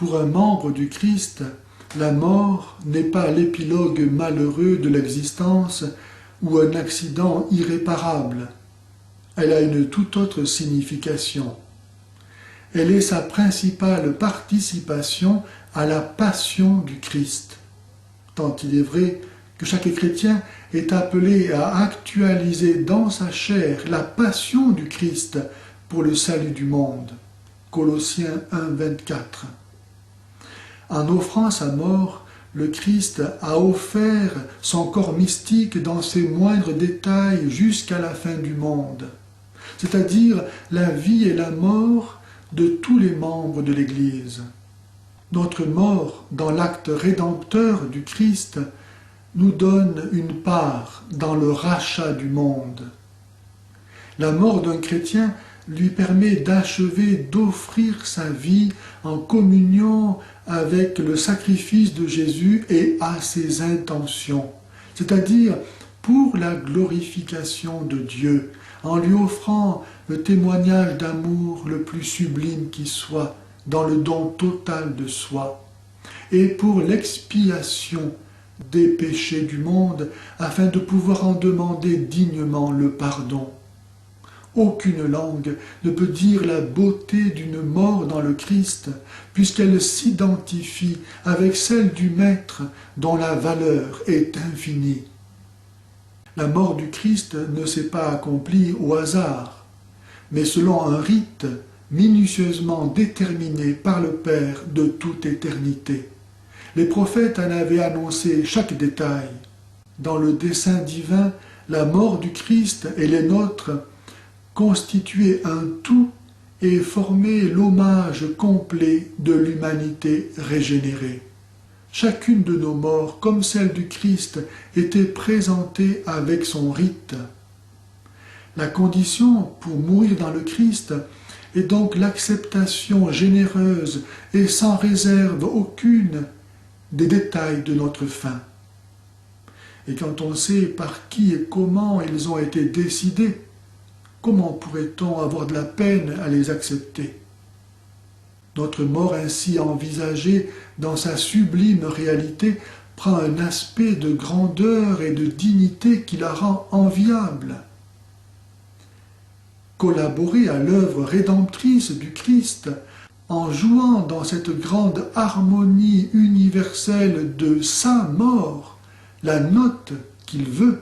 Pour un membre du Christ, la mort n'est pas l'épilogue malheureux de l'existence ou un accident irréparable. Elle a une toute autre signification. Elle est sa principale participation à la passion du Christ. Tant il est vrai que chaque chrétien est appelé à actualiser dans sa chair la passion du Christ pour le salut du monde. Colossiens 1, 24. En offrant sa mort, le Christ a offert son corps mystique dans ses moindres détails jusqu'à la fin du monde, c'est-à-dire la vie et la mort de tous les membres de l'Église. Notre mort dans l'acte rédempteur du Christ nous donne une part dans le rachat du monde. La mort d'un chrétien lui permet d'achever d'offrir sa vie en communion avec le sacrifice de Jésus et à ses intentions, c'est-à-dire pour la glorification de Dieu, en lui offrant le témoignage d'amour le plus sublime qui soit, dans le don total de soi, et pour l'expiation des péchés du monde, afin de pouvoir en demander dignement le pardon. Aucune langue ne peut dire la beauté d'une mort dans le Christ, puisqu'elle s'identifie avec celle du Maître dont la valeur est infinie. La mort du Christ ne s'est pas accomplie au hasard, mais selon un rite minutieusement déterminé par le Père de toute éternité. Les prophètes en avaient annoncé chaque détail. Dans le dessein divin, la mort du Christ et les nôtres constituaient un tout et formaient l'hommage complet de l'humanité régénérée. Chacune de nos morts, comme celle du Christ, était présentée avec son rite. La condition pour mourir dans le Christ est donc l'acceptation généreuse et sans réserve aucune des détails de notre fin. Et quand on sait par qui et comment ils ont été décidés, comment pourrait-on avoir de la peine à les accepter? Notre mort ainsi envisagée dans sa sublime réalité prend un aspect de grandeur et de dignité qui la rend enviable. Collaborer à l'œuvre rédemptrice du Christ en jouant dans cette grande harmonie universelle de sa mort, la note qu'il veut,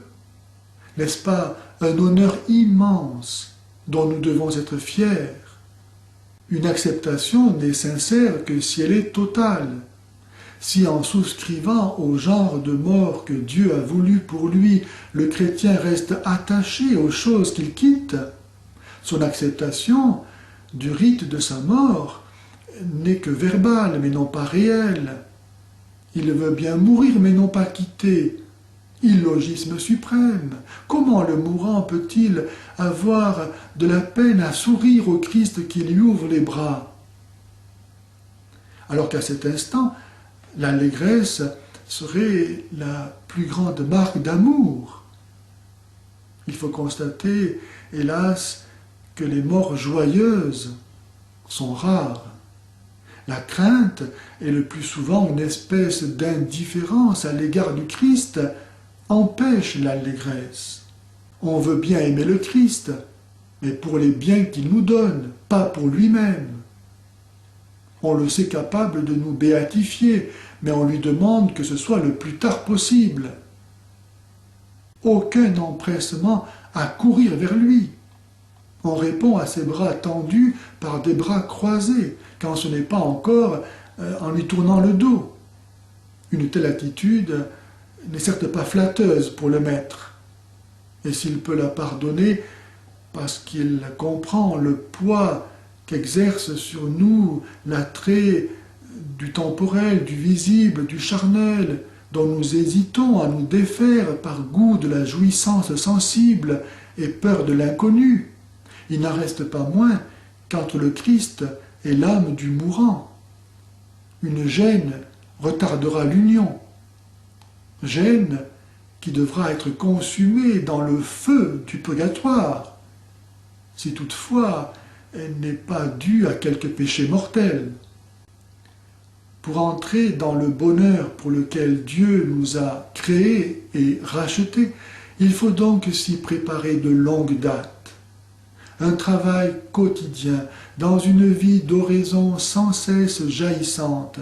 n'est-ce pas un honneur immense dont nous devons être fiers? Une acceptation n'est sincère que si elle est totale. Si en souscrivant au genre de mort que Dieu a voulu pour lui, le chrétien reste attaché aux choses qu'il quitte, son acceptation du rite de sa mort n'est que verbale mais non pas réelle. Il veut bien mourir mais non pas quitter. Illogisme suprême. Comment le mourant peut-il avoir de la peine à sourire au Christ qui lui ouvre les bras? Alors qu'à cet instant, l'allégresse serait la plus grande marque d'amour. Il faut constater, hélas, que les morts joyeuses sont rares. La crainte est le plus souvent une espèce d'indifférence à l'égard du Christ, empêche l'allégresse. On veut bien aimer le Christ, mais pour les biens qu'il nous donne, pas pour lui-même. On le sait capable de nous béatifier, mais on lui demande que ce soit le plus tard possible. Aucun empressement à courir vers lui. On répond à ses bras tendus par des bras croisés, quand ce n'est pas encore en lui tournant le dos. Une telle attitude n'est certes pas flatteuse pour le Maître, et s'il peut la pardonner parce qu'il comprend le poids qu'exerce sur nous l'attrait du temporel, du visible, du charnel, dont nous hésitons à nous défaire par goût de la jouissance sensible et peur de l'inconnu, il n'en reste pas moins qu'entre le Christ et l'âme du mourant. Une gêne retardera l'union, gêne qui devra être consumée dans le feu du purgatoire, si toutefois elle n'est pas due à quelque péché mortel. Pour entrer dans le bonheur pour lequel Dieu nous a créés et rachetés, il faut donc s'y préparer de longue date. Un travail quotidien dans une vie d'oraison sans cesse jaillissante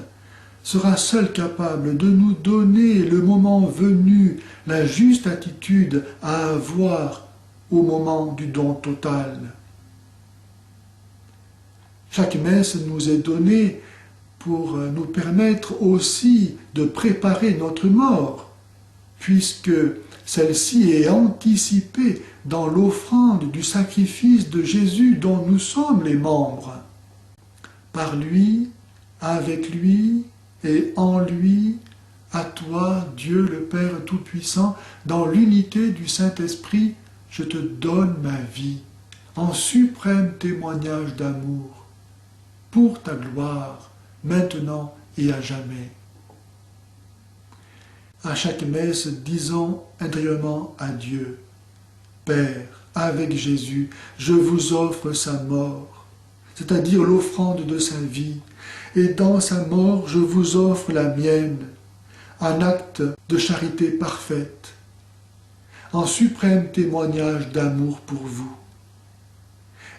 sera seul capable de nous donner le moment venu la juste attitude à avoir au moment du don total. Chaque messe nous est donnée pour nous permettre aussi de préparer notre mort, puisque celle-ci est anticipée dans l'offrande du sacrifice de Jésus dont nous sommes les membres. Par lui, avec lui et en lui, à toi, Dieu le Père Tout-Puissant, dans l'unité du Saint-Esprit, je te donne ma vie, en suprême témoignage d'amour, pour ta gloire, maintenant et à jamais. À chaque messe, disons intérieurement à Dieu, Père, avec Jésus, je vous offre sa mort, c'est-à-dire l'offrande de sa vie, et dans sa mort, je vous offre la mienne, en acte de charité parfaite, en suprême témoignage d'amour pour vous,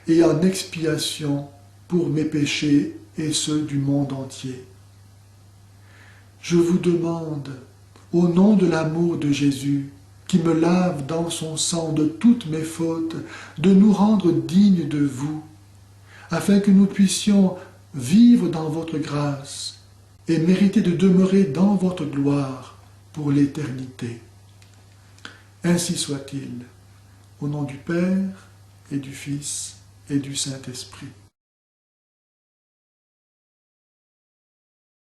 et en expiation pour mes péchés et ceux du monde entier. Je vous demande, au nom de l'amour de Jésus, qui me lave dans son sang de toutes mes fautes, de nous rendre dignes de vous, afin que nous puissions vivre dans votre grâce et mériter de demeurer dans votre gloire pour l'éternité. Ainsi soit-il, au nom du Père et du Fils et du Saint-Esprit.